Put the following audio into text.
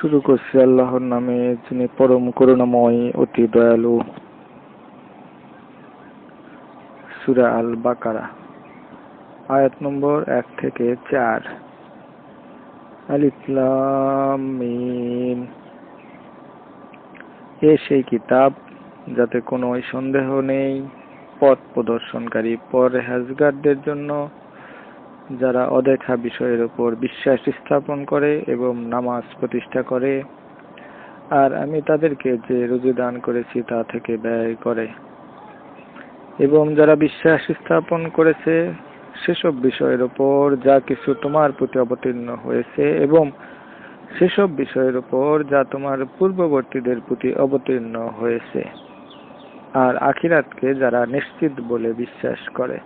শুরু করছি আল্লাহর নামে, যিনি পরম করুণাময় অতি দয়ালু। সূরা আল বাকারা, আয়াত নম্বর 1 থেকে 4। আলিফ লাম মিম। সেই কিতাব যাতে কোনো সন্দেহ নেই, পথ প্রদর্শনকারী পরহেজগারদের জন্য, যারা অদেখা বিষয়ের উপর বিশ্বাস স্থাপন করে এবং নামাজ প্রতিষ্ঠা করে, আর আমি তাদেরকে যে রুজি দান করেছি তা থেকে ব্যয় করে, এবং যারা বিশ্বাস স্থাপন করেছে সেসব বিষয়ের উপর যা কিছু তোমার প্রতি অবতীর্ণ হয়েছে, এবং সেসব বিষয়ের উপর যা তোমার পূর্ববর্তীদের প্রতি অবতীর্ণ হয়েছে, আর আখিরাতকে যারা নিশ্চিত বলে বিশ্বাস করে।